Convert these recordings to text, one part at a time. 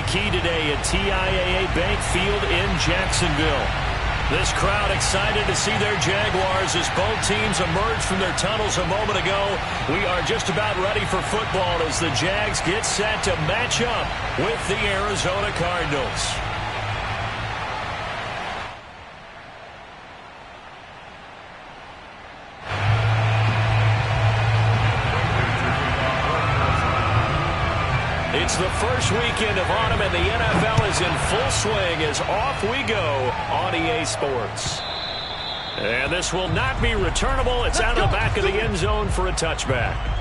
be key today at TIAA Bank Field in Jacksonville. This crowd excited to see their Jaguars as both teams emerged from their tunnels a moment ago. We are just about ready for football as the Jags get set to match up with the Arizona Cardinals. It's the first weekend of autumn, and the NFL is in full swing as off we go on EA Sports. And this will not be returnable. It's out of the back of the end zone for a touchback.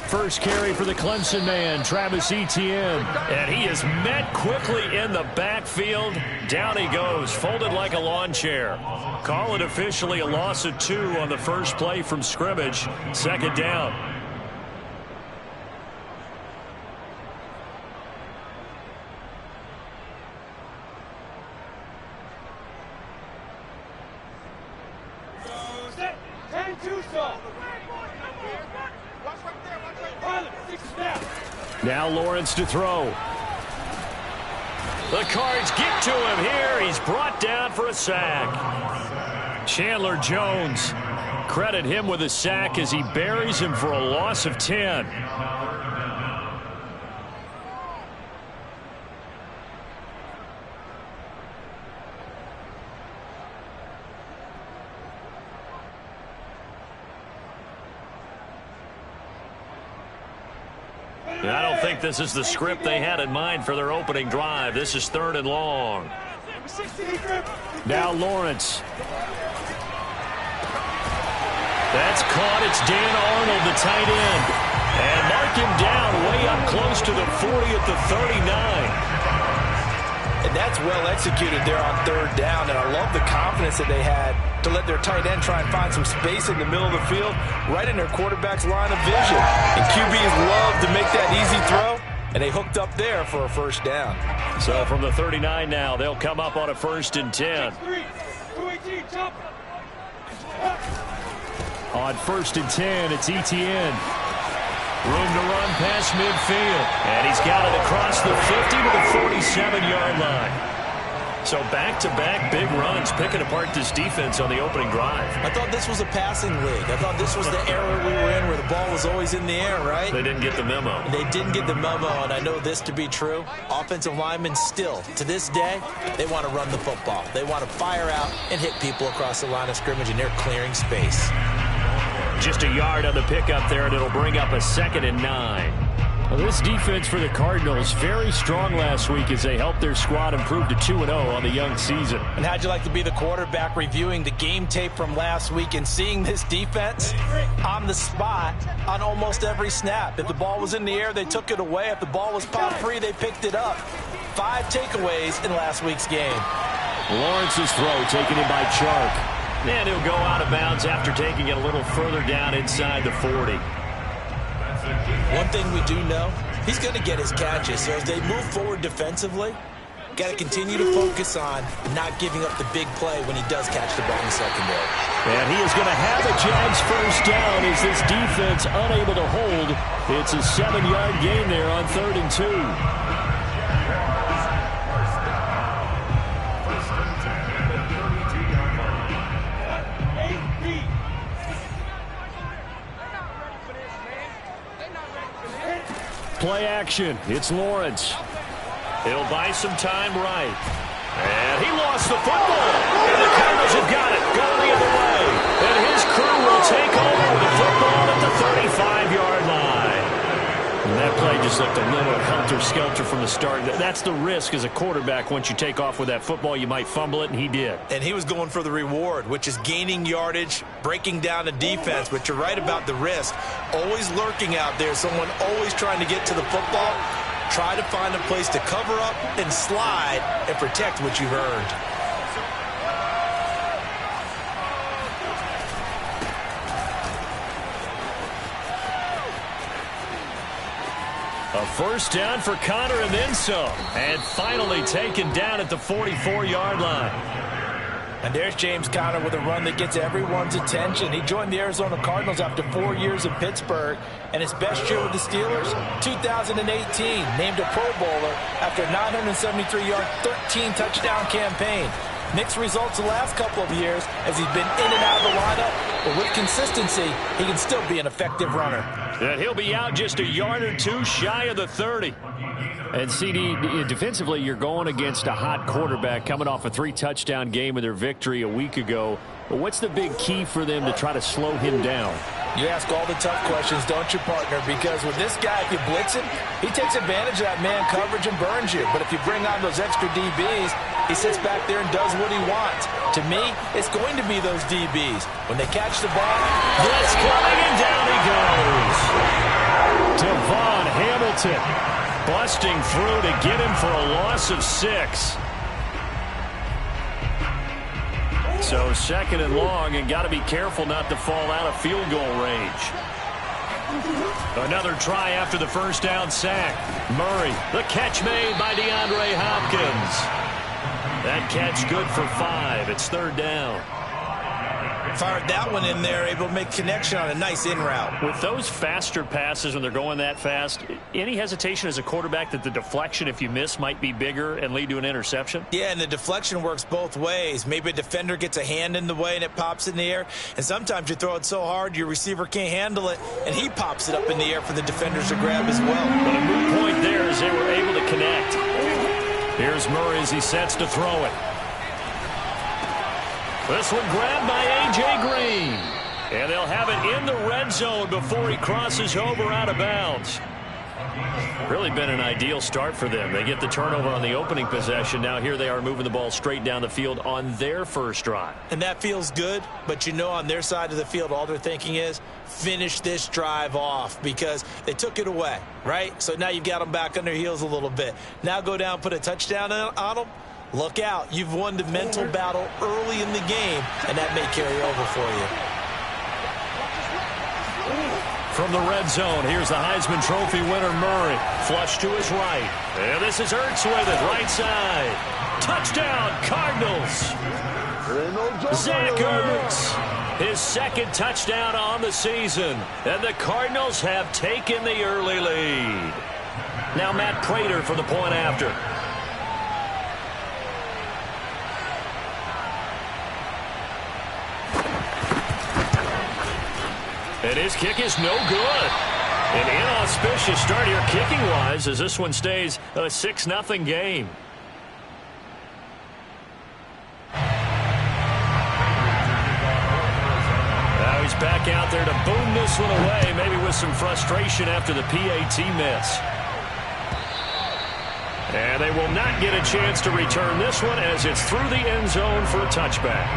First carry for the Clemson man, Travis Etienne. And he is met quickly in the backfield. Down he goes, folded like a lawn chair. Call it officially a loss of 2 on the first play from scrimmage. Second down. Now Lawrence to throw. The Cards get to him here. He's brought down for a sack. Chandler Jones. Credit him with a sack as he buries him for a loss of 10. I don't think this is the script they had in mind for their opening drive. This is 3rd and long. Now Lawrence. That's caught. It's Dan Arnold, the tight end. And mark him down way up close to the 40 at the 39. And that's well executed there on 3rd down. And I love the confidence that they had to let their tight end try and find some space in the middle of the field, right in their quarterback's line of vision. And QBs love to make that easy throw, and they hooked up there for a first down. So from the 39 now, they'll come up on a 1st and 10. On 1st and 10, it's Etienne. Room to run past midfield. And he's got it across the 50 to the 47-yard line. So back-to-back big runs, picking apart this defense on the opening drive. I thought this was a passing league. I thought this was the era we were in where the ball was always in the air, right? They didn't get the memo. They didn't get the memo, and I know this to be true. Offensive linemen still, to this day, they want to run the football. They want to fire out and hit people across the line of scrimmage, and they're clearing space. Just a yard on the pickup there, and it'll bring up a 2nd and 9. Well, this defense for the Cardinals very strong last week as they helped their squad improve to 2-0 on the young season. And how'd you like to be the quarterback reviewing the game tape from last week and seeing this defense on the spot on almost every snap? If the ball was in the air, they took it away. If the ball was popped free, they picked it up. 5 takeaways in last week's game. Lawrence's throw taken in by Chark. And he'll go out of bounds after taking it a little further down inside the 40. One thing we do know, he's going to get his catches. So as they move forward defensively, got to continue to focus on not giving up the big play when he does catch the ball in the secondary. And he is going to have a Jags first down as this defense unable to hold. It's a 7-yard gain there on 3rd and 2. Play action. It's Lawrence. He'll buy some time right. And he lost the football. And the Cardinals have got it. Going the other way. And his crew will take over the football at the 35-yard line. And that play just looked a little helter-skelter from the start. That's the risk as a quarterback. Once you take off with that football, you might fumble it, and he did. And he was going for the reward, which is gaining yardage, breaking down the defense. But you're right about the risk. Always lurking out there, someone always trying to get to the football. Try to find a place to cover up and slide and protect what you've earned. A first down for Connor and then some. And finally taken down at the 44-yard line. And there's James Conner with a run that gets everyone's attention. He joined the Arizona Cardinals after 4 years in Pittsburgh. And his best year with the Steelers, 2018, named a Pro Bowler after a 973-yard, 13-touchdown campaign. Mixed results the last couple of years as he's been in and out of the lineup. But with consistency, he can still be an effective runner. And he'll be out just a yard or two shy of the 30. And, CD, defensively, you're going against a hot quarterback coming off a 3-touchdown game with their victory a week ago. But what's the big key for them to try to slow him down? You ask all the tough questions, don't you, partner? Because with this guy, if you blitz him, he takes advantage of that man coverage and burns you. But if you bring on those extra DBs, he sits back there and does what he wants. To me, it's going to be those DBs. When they catch the ball, blitz coming, and down he goes. Devon Hamilton busting through to get him for a loss of 6. So second and long, and got to be careful not to fall out of field goal range. Another try after the first down sack. Murray, the catch made by DeAndre Hopkins. That catch good for 5. It's third down. Fired that one in there, able to make connection on a nice in route. With those faster passes when they're going that fast, any hesitation as a quarterback that the deflection, if you miss, might be bigger and lead to an interception? Yeah, and the deflection works both ways. Maybe a defender gets a hand in the way and it pops in the air. And sometimes you throw it so hard your receiver can't handle it, and he pops it up in the air for the defenders to grab as well. But a moot point there as they were able to connect. Here's Murray as he sets to throw it. This one grabbed by A.J. Green. And they'll have it in the red zone before he crosses over out of bounds. Really been an ideal start for them. They get the turnover on the opening possession. Now here they are moving the ball straight down the field on their first drive. And that feels good, but you know on their side of the field all they're thinking is finish this drive off because they took it away, right? So now you've got them back on their heels a little bit. Now go down, put a touchdown on them. Look out. You've won the mental battle early in the game, and that may carry over for you. From the red zone, here's the Heisman Trophy winner, Murray. Flush to his right. And this is Ertz with it, right side. Touchdown, Cardinals. Zach Ertz, his second touchdown on the season. And the Cardinals have taken the early lead. Now Matt Prater for the point after. And his kick is no good. An inauspicious start here kicking-wise as this one stays a 6-0 game. Now he's back out there to boom this one away, maybe with some frustration after the PAT miss. And they will not get a chance to return this one as it's through the end zone for a touchback.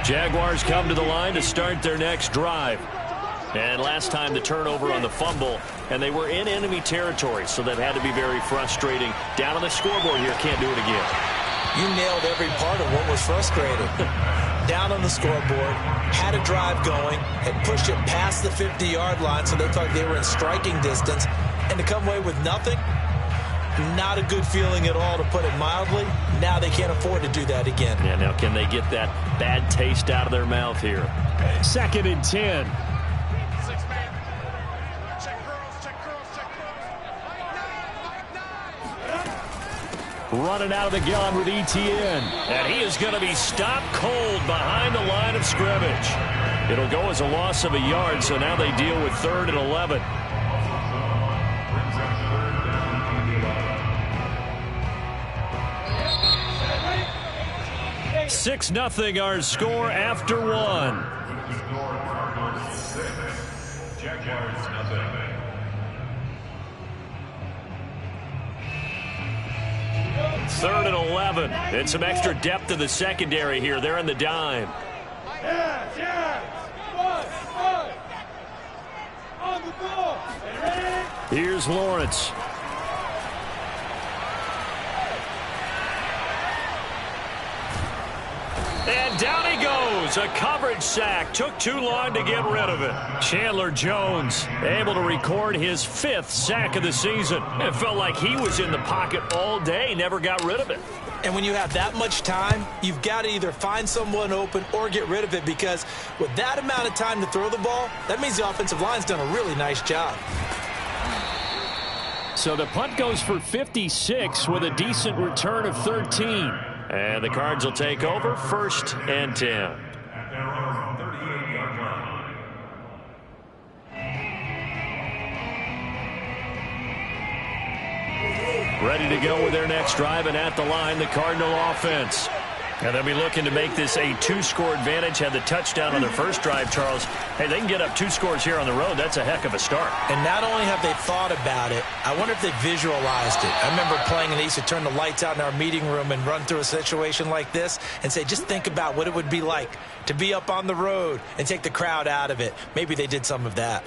Jaguars come to the line to start their next drive. And last time the turnover on the fumble, and they were in enemy territory, so that had to be very frustrating. Down on the scoreboard here, can't do it again. You nailed every part of what was frustrating. Down on the scoreboard, had a drive going, had pushed it past the 50-yard line, so they thought they were in striking distance, and to come away with nothing, not a good feeling at all, to put it mildly. Now they can't afford to do that again. Yeah, now can they get that bad taste out of their mouth here? 2nd and 10. Running out of the gun with Etienne. And he is going to be stopped cold behind the line of scrimmage. It'll go as a loss of a yard, so now they deal with 3rd and 11. 6-0 our score after one. Third and 11. And some extra depth in the secondary here. They're in the dime. Here's Lawrence. And down he goes. A coverage sack. Took too long to get rid of it. Chandler Jones able to record his 5th sack of the season. It felt like he was in the pocket all day, never got rid of it. And when you have that much time, you've got to either find someone open or get rid of it, because with that amount of time to throw the ball, that means the offensive line's done a really nice job. So the punt goes for 56 with a decent return of 13. And the Cards will take over 1st and 10. Ready to go with their next drive, and at the line, the Cardinal offense. And they'll be looking to make this a 2-score advantage. Had the touchdown on their first drive, Charles. Hey, they can get up 2 scores here on the road. That's a heck of a start. And not only have they thought about it, I wonder if they visualized it. I remember playing, and they used to turn the lights out in our meeting room and run through a situation like this and say, just think about what it would be like to be up on the road and take the crowd out of it. Maybe they did some of that.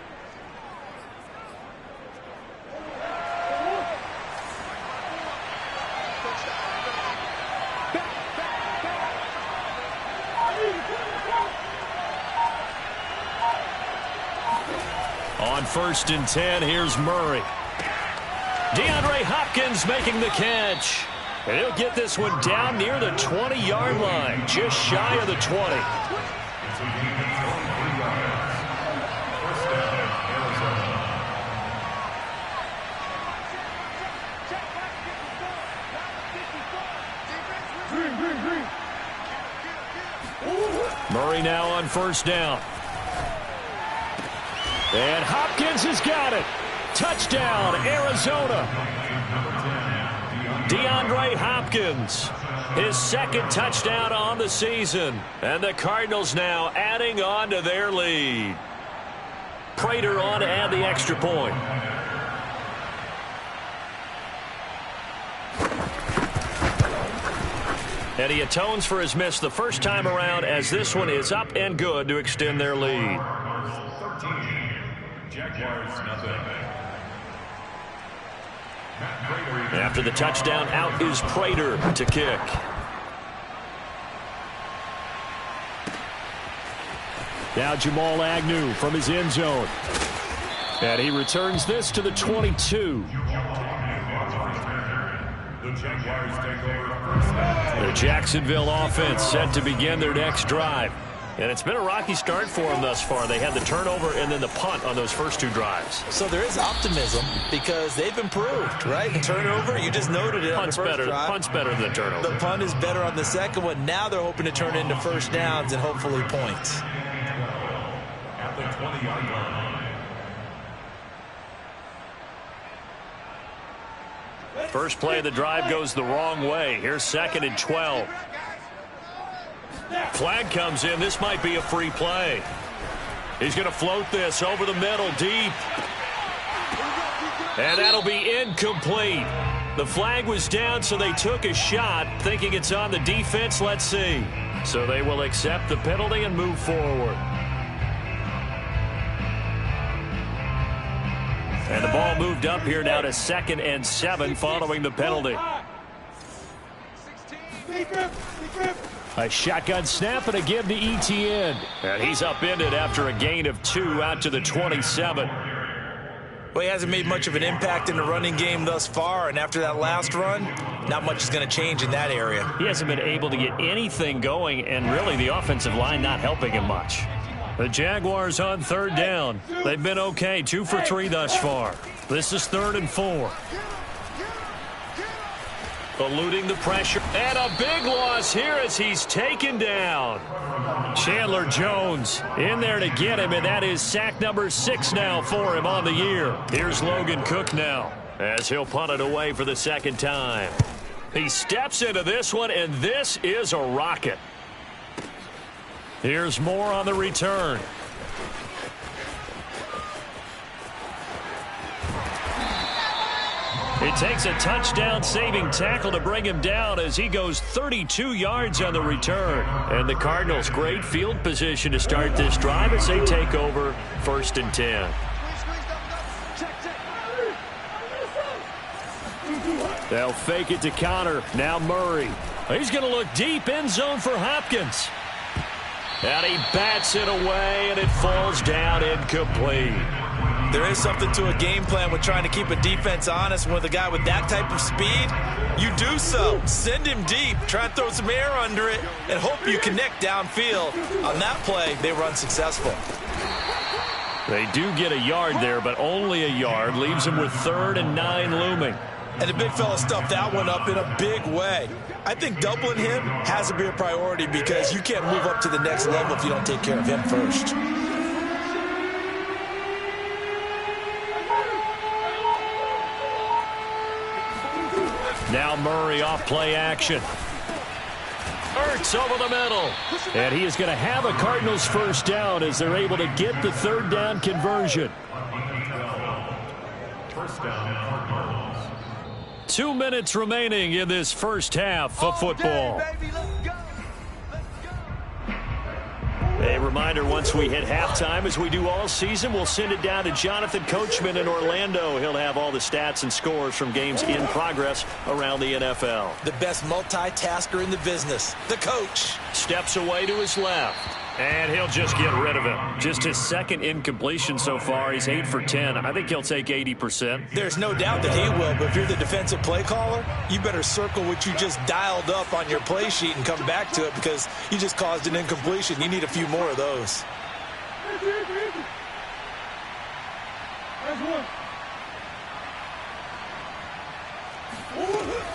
On 1st and 10, here's Murray. DeAndre Hopkins making the catch. And he'll get this one down near the 20-yard line, just shy of the 20. Murray now on 1st down. And Hopkins has got it. Touchdown, Arizona. DeAndre Hopkins, his 2nd touchdown on the season. And the Cardinals now adding on to their lead. Prater on to add the extra point. And he atones for his miss the first time around, as this one is up and good to extend their lead. After the touchdown, out is Prater to kick. Now Jamal Agnew from his end zone. And he returns this to the 22. The Jacksonville offense set to begin their next drive. And it's been a rocky start for them thus far. They had the turnover and then the punt on those first 2 drives. So there is optimism because they've improved, right? The turnover, you just noted it on the first drive. Punt's better than the turnover. The punt is better on the second one. Now they're hoping to turn into first downs and hopefully points. At the 20-yard line. First play of the drive goes the wrong way. Here's 2nd and 12. Flag comes in. This might be a free play. He's going to float this over the middle deep. And that'll be incomplete. The flag was down, so they took a shot, thinking it's on the defense. Let's see. So they will accept the penalty and move forward. And the ball moved up here now to 2nd and 7 following the penalty. A shotgun snap and a give to Etienne. And he's upended after a gain of 2 out to the 27. Well, he hasn't made much of an impact in the running game thus far, and after that last run, not much is going to change in that area. He hasn't been able to get anything going, and really the offensive line not helping him much. The Jaguars on 3rd down. They've been okay, 2 for 3 thus far. This is 3rd and 4. Eluding the pressure, and a big loss here as he's taken down. Chandler Jones in there to get him, and that is sack number 6 now for him on the year. Here's Logan Cook now as he'll punt it away for the 2nd time. He steps into this one, and this is a rocket. Here's Moore on the return. It takes a touchdown-saving tackle to bring him down as he goes 32 yards on the return. And the Cardinals, great field position to start this drive as they take over 1st and 10. They'll fake it to counter. Now Murray. He's going to look deep end zone for Hopkins. And he bats it away, and it falls down incomplete. There is something to a game plan with trying to keep a defense honest. With a guy with that type of speed, you do so. Send him deep, try and throw some air under it, and hope you connect downfield. On that play, they were unsuccessful. They do get a yard there, but only a yard. Leaves them with 3rd and 9 looming. And the big fella stuffed that one up in a big way. I think doubling him has to be a priority because you can't move up to the next level if you don't take care of him first. Now Murray off play action. Ertz over the middle. And he is going to have a Cardinals first down as they're able to get the 3rd down conversion. First down, Cardinals. 2 minutes remaining in this first half of football. A reminder, once we hit halftime, as we do all season, we'll send it down to Jonathan Coachman in Orlando. He'll have all the stats and scores from games in progress around the NFL. The best multitasker in the business, the coach. Steps away to his left, and he'll just get rid of it. Just his 2nd incompletion so far. He's 8 for 10. I think he'll take 80%. There's no doubt that he will, but if you're the defensive play caller, you better circle what you just dialed up on your play sheet and come back to it because you just caused an incompletion. You need a few more of those.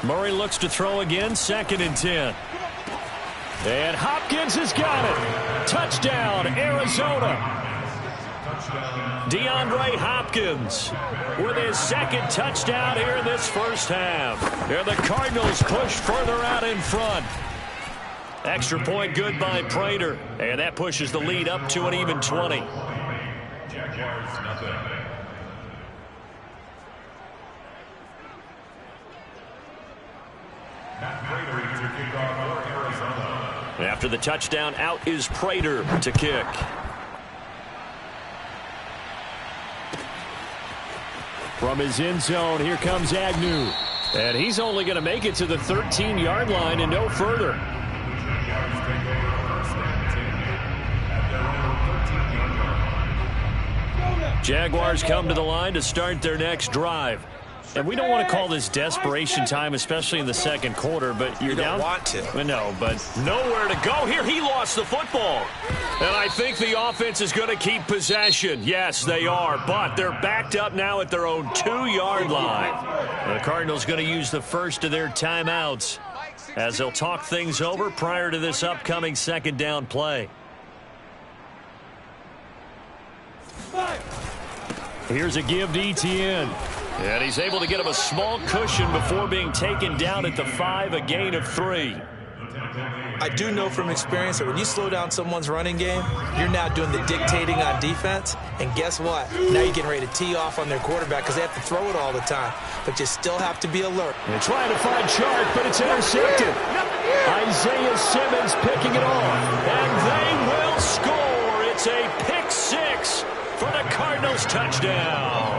Murray looks to throw again, 2nd and 10. And Hopkins has got it. Touchdown, Arizona. DeAndre Hopkins with his 2nd touchdown here in this first half. And the Cardinals push further out in front. Extra point good by Prater. And that pushes the lead up to an even 20. Jaguars, nothing. Matt Prater to kick off for Arizona. After the touchdown, out is Prater to kick. From his end zone, here comes Agnew. And he's only going to make it to the 13-yard line and no further. Jaguars come to the line to start their next drive. And we don't want to call this desperation time, especially in the 2nd quarter, but you're down. You don't want to. No, but nowhere to go here. He lost the football. And I think the offense is going to keep possession. Yes, they are, but they're backed up now at their own 2-yard line. And the Cardinals going to use the first of their timeouts as they'll talk things over prior to this upcoming 2nd down play. Here's a give to Etienne. And he's able to get him a small cushion before being taken down at the 5, a gain of 3. I do know from experience that when you slow down someone's running game, you're now doing the dictating on defense. And guess what? Now you're getting ready to tee off on their quarterback because they have to throw it all the time. But you still have to be alert. They're trying to find Chark, but it's intercepted. Isaiah Simmons picking it off. And they will score. It's a pick 6 for the Cardinals touchdown.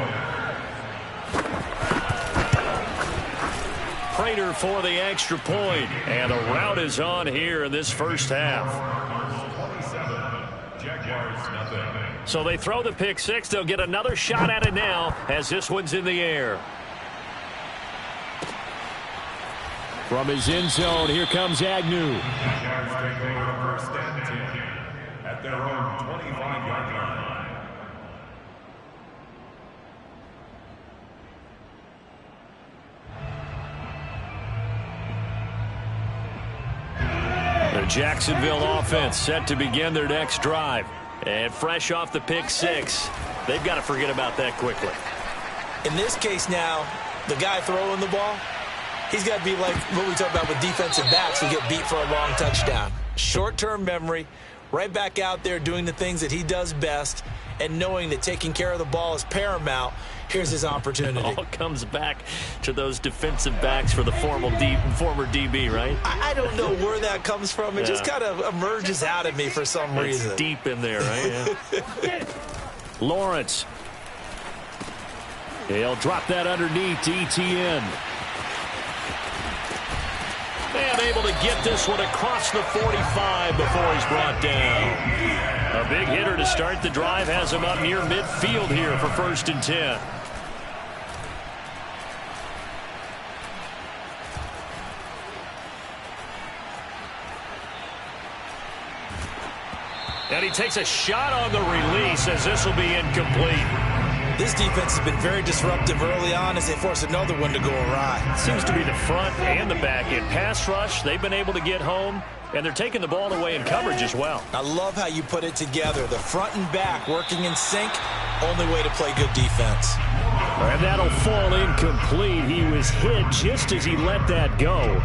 Prater for the extra point, and the route is on here in this first half. So they throw the pick 6. They'll get another shot at it now as this one's in the air. From his end zone, here comes Agnew. First and 10 at their own 25-yard line. The Jacksonville offense set to begin their next drive. And fresh off the pick 6, they've got to forget about that quickly. In this case now, the guy throwing the ball, he's got to be like what we talk about with defensive backs who get beat for a long touchdown. Short-term memory, right back out there doing the things that he does best, and knowing that taking care of the ball is paramount. Here's his opportunity. It all comes back to those defensive backs for the former DB, right? I don't know where that comes from. It just kind of emerges out of me for some reason. It's deep in there, right? Yeah. Lawrence. He'll drop that underneath to Etienne. And able to get this one across the 45 before he's brought down. A big hitter to start the drive has him up near midfield here for 1st and 10. And he takes a shot on the release as this will be incomplete. This defense has been very disruptive early on as they force another one to go awry. Seems to be the front and the back end. Pass rush, they've been able to get home, and they're taking the ball away in coverage as well. I love how you put it together. The front and back working in sync, only way to play good defense. And that'll fall incomplete. He was hit just as he let that go.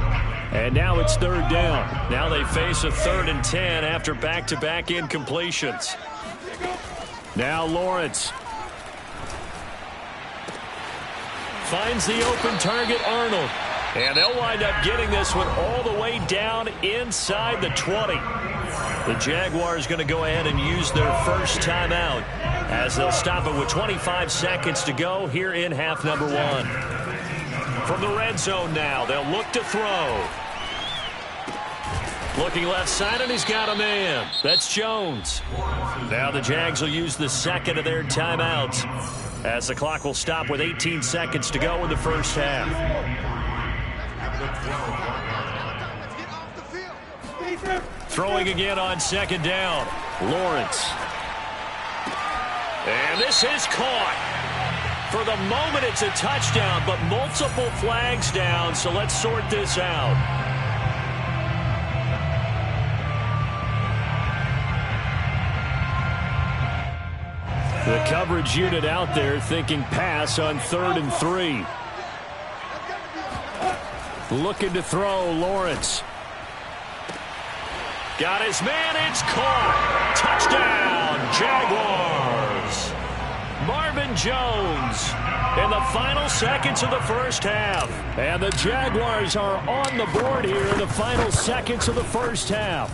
And now it's 3rd down. Now they face a 3rd and 10 after back-to-back incompletions. Now Lawrence finds the open target, Arnold. And they'll wind up getting this one all the way down inside the 20. The Jaguars going to go ahead and use their first timeout as they'll stop it with 25 seconds to go here in half number 1. From the red zone now, they'll look to throw. Looking left side, and he's got a man. That's Jones. Now the Jags will use the second of their timeouts as the clock will stop with 18 seconds to go in the first half. Throwing again on 2nd down. Lawrence. And this is caught. For the moment, it's a touchdown, but multiple flags down, so let's sort this out. The coverage unit out there thinking pass on 3rd and 3. Looking to throw, Lawrence. Got his man, it's caught. Touchdown, Jaguars. Marvin Jones in the final seconds of the first half. And the Jaguars are on the board here in the final seconds of the first half.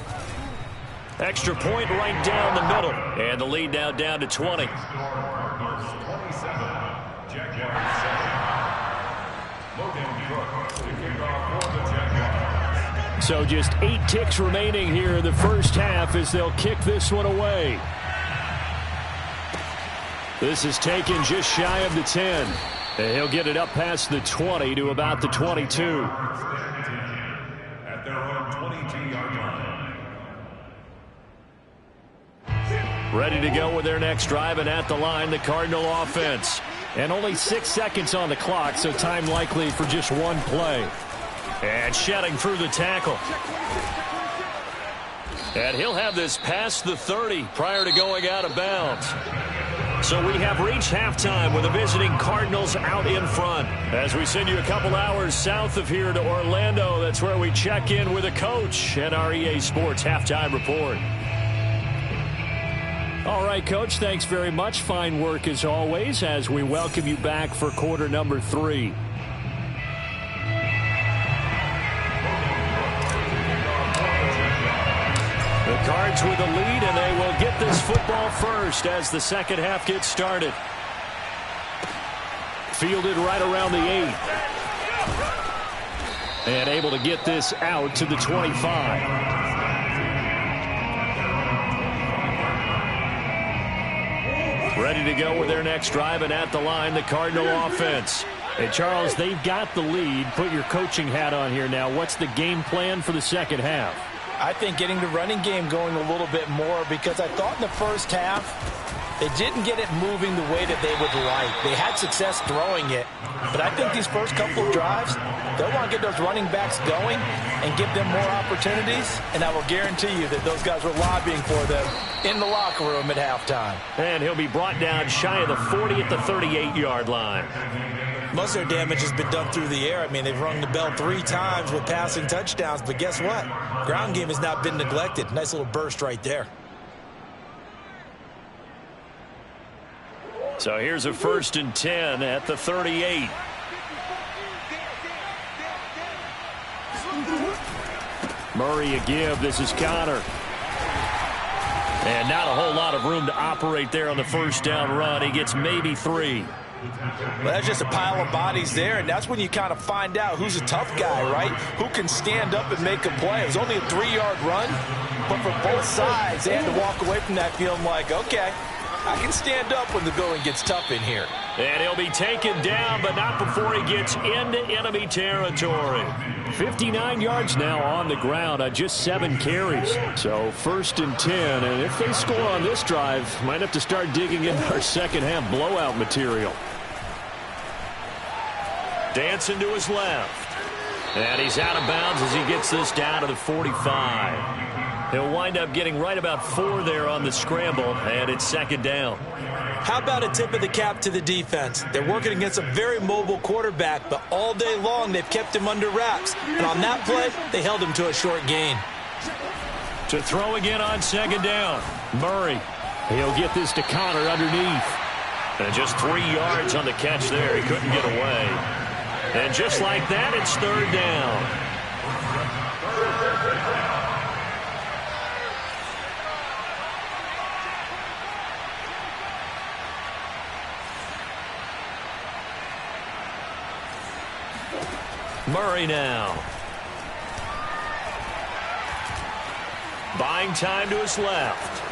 Extra point right down the middle. And the lead now down to 20. So just 8 ticks remaining here in the first half as they'll kick this one away. This is taken just shy of the 10. And he'll get it up past the 20 to about the 22. At their own 22-yard line. Ready to go with their next drive, and at the line, the Cardinal offense. And only 6 seconds on the clock, so time likely for just one play. And shedding through the tackle. And he'll have this past the 30 prior to going out of bounds. So we have reached halftime with the visiting Cardinals out in front. As we send you a couple hours south of here to Orlando, that's where we check in with a coach and our EA Sports Halftime Report. All right, Coach, thanks very much. Fine work as always as we welcome you back for quarter number 3. The Cards with the lead, and they will get this football first as the second half gets started. Fielded right around the 8. And able to get this out to the 25. Ready to go with their next drive, and at the line, the Cardinal offense. Hey, Charles, they've got the lead. Put your coaching hat on here now. What's the game plan for the second half? I think getting the running game going a little bit more, because I thought in the first half they didn't get it moving the way that they would like. They had success throwing it, but I think these first couple of drives, they'll want to get those running backs going and give them more opportunities, and I will guarantee you that those guys were lobbying for them in the locker room at halftime. And he'll be brought down shy of the 40 at the 38-yard line. Most of their damage has been done through the air. I mean, they've rung the bell 3 times with passing touchdowns, but guess what? Ground game has not been neglected. Nice little burst right there. So here's a 1st and 10 at the 38. Murray a give. This is Connor. And not a whole lot of room to operate there on the first down run. He gets maybe 3. Well, that's just a pile of bodies there, and that's when you kind of find out who's a tough guy, right? Who can stand up and make a play. It was only a 3-yard run, but for both sides, they had to walk away from that feeling like, okay, I can stand up when the going gets tough in here. And he'll be taken down, but not before he gets into enemy territory. 59 yards now on the ground on just 7 carries. So 1st and 10, and if they score on this drive, might have to start digging into our second half blowout material. Dancing to his left. And he's out of bounds as he gets this down to the 45. He'll wind up getting right about 4 there on the scramble, and it's 2nd down. How about a tip of the cap to the defense? They're working against a very mobile quarterback, but all day long they've kept him under wraps. And on that play, they held him to a short gain. To throw again on 2nd down. Murray. He'll get this to Connor underneath. And just 3 yards on the catch there. He couldn't get away. And just like that, it's 3rd down. Murray now. Buying time to his left.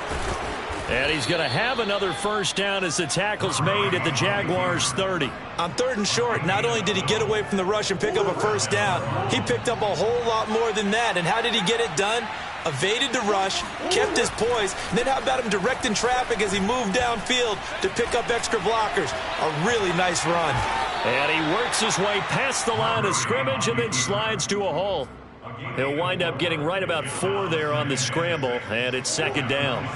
And he's going to have another 1st down as the tackle's made at the Jaguars' 30. On 3rd and short, not only did he get away from the rush and pick up a 1st down, he picked up a whole lot more than that. And how did he get it done? Evaded the rush, kept his poise, and then how about him directing traffic as he moved downfield to pick up extra blockers? A really nice run. And he works his way past the line of scrimmage and then slides to a halt. He'll wind up getting right about 4 there on the scramble, and it's 2nd down.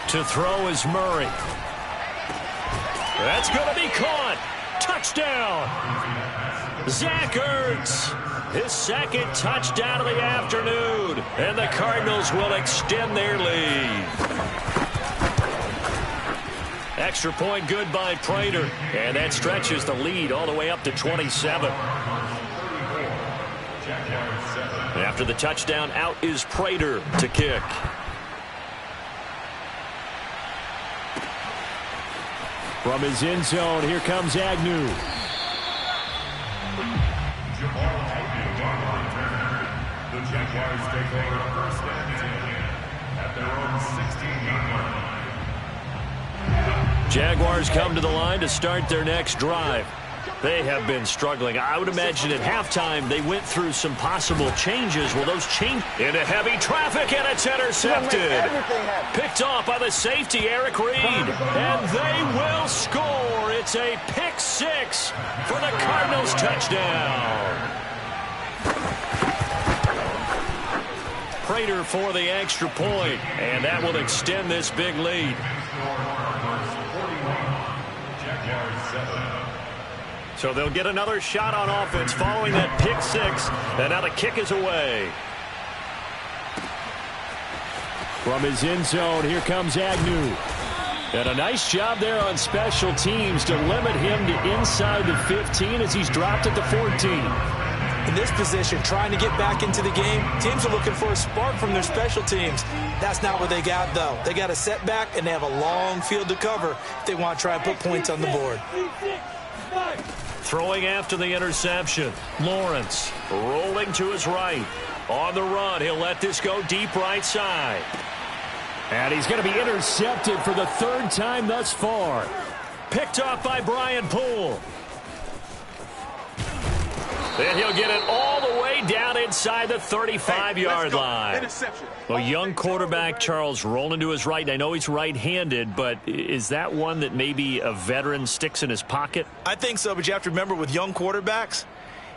To throw is Murray. That's going to be caught. Touchdown. Zach Ertz. His 2nd touchdown of the afternoon. And the Cardinals will extend their lead. Extra point good by Prater. And that stretches the lead all the way up to 27. After the touchdown, out is Prater to kick. From his end zone, here comes Agnew. The Jaguars take over 1st and 10 at their own 16-yard line. Jaguars come to the line to start their next drive. They have been struggling. I would imagine at halftime they went through some possible changes. Well, those change into heavy traffic, and it's intercepted. Picked off by the safety, Eric Reed. And they will score. It's a pick 6 for the Cardinals touchdown. Prater for the extra point, and that will extend this big lead. So they'll get another shot on offense following that pick 6, and now the kick is away. From his end zone, here comes Agnew. And a nice job there on special teams to limit him to inside the 15 as he's dropped at the 14. In this position, trying to get back into the game, teams are looking for a spark from their special teams. That's not what they got, though. They got a setback, and they have a long field to cover if they want to try and put points on the board. Throwing after the interception, Lawrence rolling to his right. On the run, he'll let this go deep right side. And he's going to be intercepted for the 3rd time thus far. Picked off by Brian Poole. And he'll get it all the way down inside the 35-yard line. Well, young quarterback Charles rolling to his right. I know he's right-handed, but is that one that maybe a veteran sticks in his pocket? I think so, but you have to remember with young quarterbacks,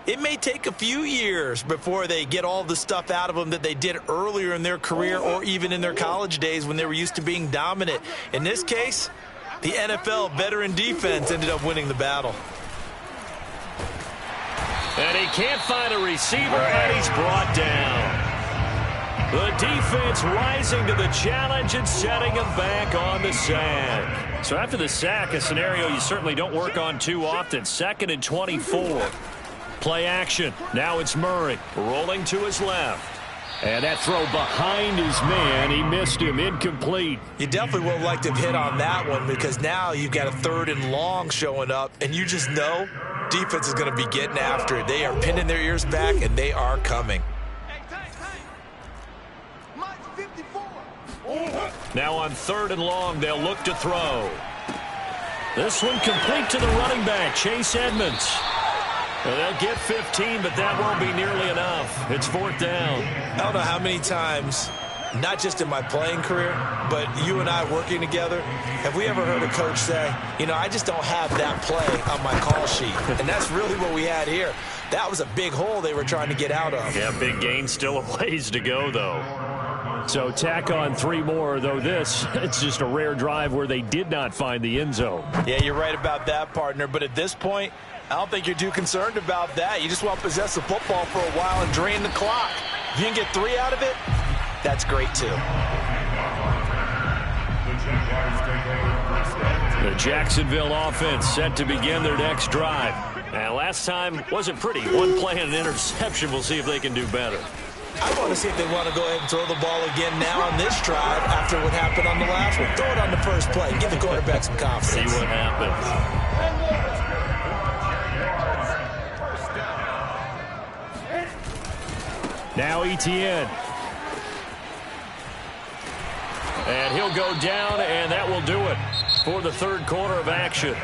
it may take a few years before they get all the stuff out of them that they did earlier in their career or even in their college days when they were used to being dominant. In this case, the NFL veteran defense ended up winning the battle. And he can't find a receiver, and he's brought down. The defense rising to the challenge and setting him back on the sack. So after the sack, a scenario you certainly don't work on too often. 2nd and 24. Play action. Now it's Murray rolling to his left. And that throw behind his man. He missed him. Incomplete. You definitely would have liked to have hit on that one because now you've got a 3rd and long showing up, and you just know defense is going to be getting after it. They are pinning their ears back, and they are coming. Now on 3rd and long, they'll look to throw. This one complete to the running back, Chase Edmonds. Well, they'll get 15, but that won't be nearly enough. It's 4th down. I don't know how many times, not just in my playing career, but you and I working together, have we ever heard a coach say, you know, I just don't have that play on my call sheet. And that's really what we had here. That was a big hole they were trying to get out of. Yeah, big gain, still a ways to go, though. So tack on 3 more, though it's just a rare drive where they did not find the end zone. Yeah, you're right about that, partner. But at this point, I don't think you're too concerned about that. You just want to possess the football for a while and drain the clock. If you can get 3 out of it, that's great, too. The Jacksonville offense set to begin their next drive. And last time wasn't pretty. 1 play and an interception. We'll see if they can do better. I want to see if they want to go ahead and throw the ball again now on this drive after what happened on the last one. Throw it on the first play. Give the quarterback some confidence. See what happens. Now Etienne. And he'll go down, and that will do it for the 3rd quarter of action.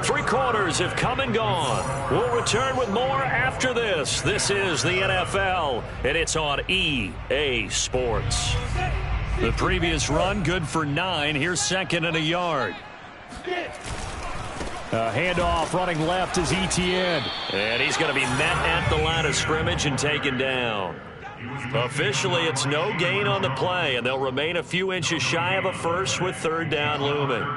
3 quarters have come and gone. We'll return with more after this. This is the NFL, and it's on EA Sports. The previous run, good for 9. Here's 2nd and a yard. Handoff running left is Etienne. And he's going to be met at the line of scrimmage and taken down. Officially, it's no gain on the play, and they'll remain a few inches shy of a first with 3rd down looming.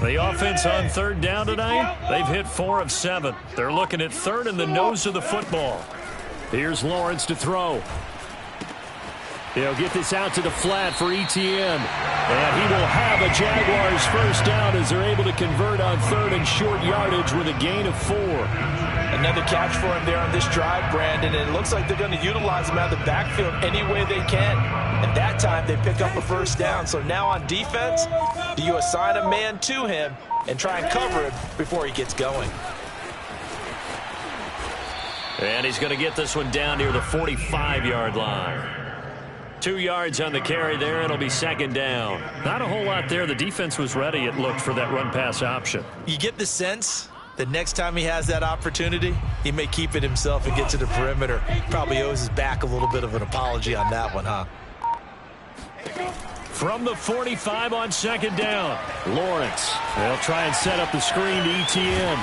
The offense on 3rd down tonight, they've hit 4 of 7. They're looking at 3rd in the nose of the football. Here's Lawrence to throw. He'll get this out to the flat for Etienne. And he will have a Jaguars first down as they're able to convert on 3rd and short yardage with a gain of 4. Another catch for him there on this drive, Brandon. And it looks like they're going to utilize him out of the backfield any way they can. And that time they pick up a first down. So now on defense, do you assign a man to him and try and cover him before he gets going? And he's going to get this one down near the 45-yard line. 2 yards on the carry there, and it'll be 2nd down. Not a whole lot there. The defense was ready, it looked, for that run-pass option. You get the sense that next time he has that opportunity, he may keep it himself and get to the perimeter. Probably owes his back a little bit of an apology on that one, huh? From the 45 on 2nd down, Lawrence. They'll try and set up the screen to Etienne.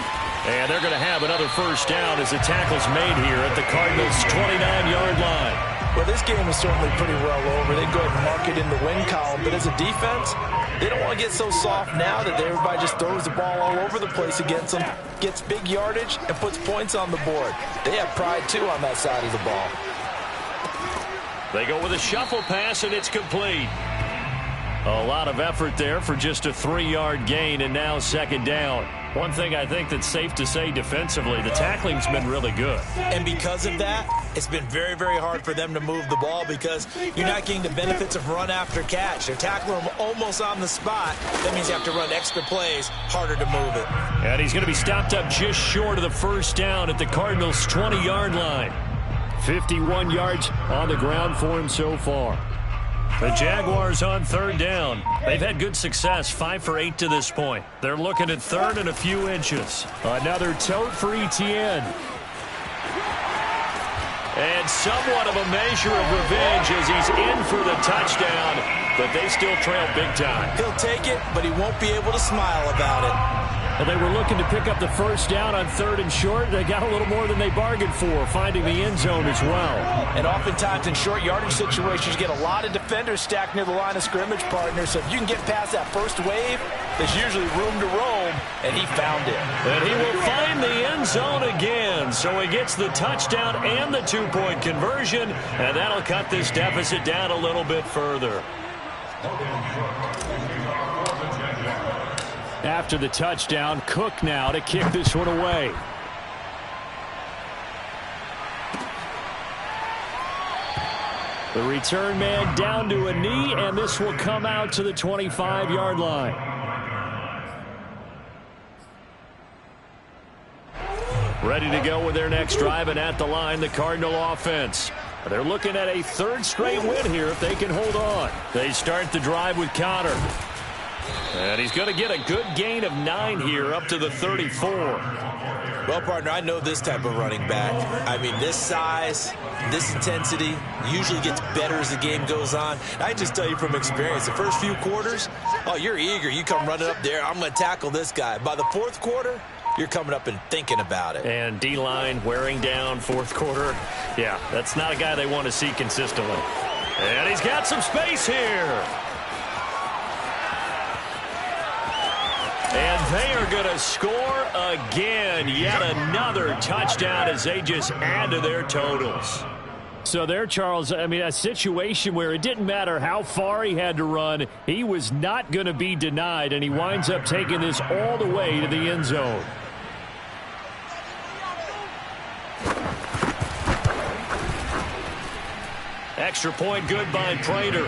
And they're going to have another first down as the tackle's made here at the Cardinals' 29-yard line. Well, this game is certainly pretty well over. They go ahead and mark it in the win column. But as a defense, they don't want to get so soft now that everybody just throws the ball all over the place against them, gets big yardage, and puts points on the board. They have pride, too, on that side of the ball. They go with a shuffle pass, and it's complete. A lot of effort there for just a 3-yard gain, and now 2nd down. One thing I think that's safe to say defensively, the tackling's been really good. And because of that, it's been very, very hard for them to move the ball because you're not getting the benefits of run after catch. They're tackling them almost on the spot. That means you have to run extra plays, harder to move it. And he's going to be stopped up just short of the first down at the Cardinals' 20-yard line. 51 yards on the ground for him so far. The Jaguars on 3rd down. They've had good success, 5 for 8 to this point. They're looking at 3rd and a few inches. Another tote for Etienne. And somewhat of a measure of revenge as he's in for the touchdown, but they still trail big time. He'll take it, but he won't be able to smile about it. And they were looking to pick up the first down on 3rd and short. They got a little more than they bargained for, finding the end zone as well. And oftentimes in short yardage situations, you get a lot of defenders stacked near the line of scrimmage, partner. So if you can get past that first wave, there's usually room to roam, and he found it. And he will find the end zone again. So he gets the touchdown and the 2-point conversion, and that'll cut this deficit down a little bit further. After the touchdown, Cook now to kick this one away. The return man down to a knee, and this will come out to the 25-yard line. Ready to go with their next drive, and at the line, the Cardinal offense. They're looking at a third straight win here if they can hold on. They start the drive with Connor. And he's going to get a good gain of 9 here up to the 34. Well, partner, I know this type of running back. I mean, this size, this intensity usually gets better as the game goes on. I just tell you from experience, the first few quarters, oh, you're eager. You come running up there, I'm going to tackle this guy. By the fourth quarter, you're coming up and thinking about it. And D-line wearing down fourth quarter. Yeah, that's not a guy they want to see consistently. And he's got some space here. And they are going to score again. Yet another touchdown as they just add to their totals. So there, Charles, I mean, a situation where it didn't matter how far he had to run. He was not going to be denied, and he winds up taking this all the way to the end zone. Extra point good by Prater.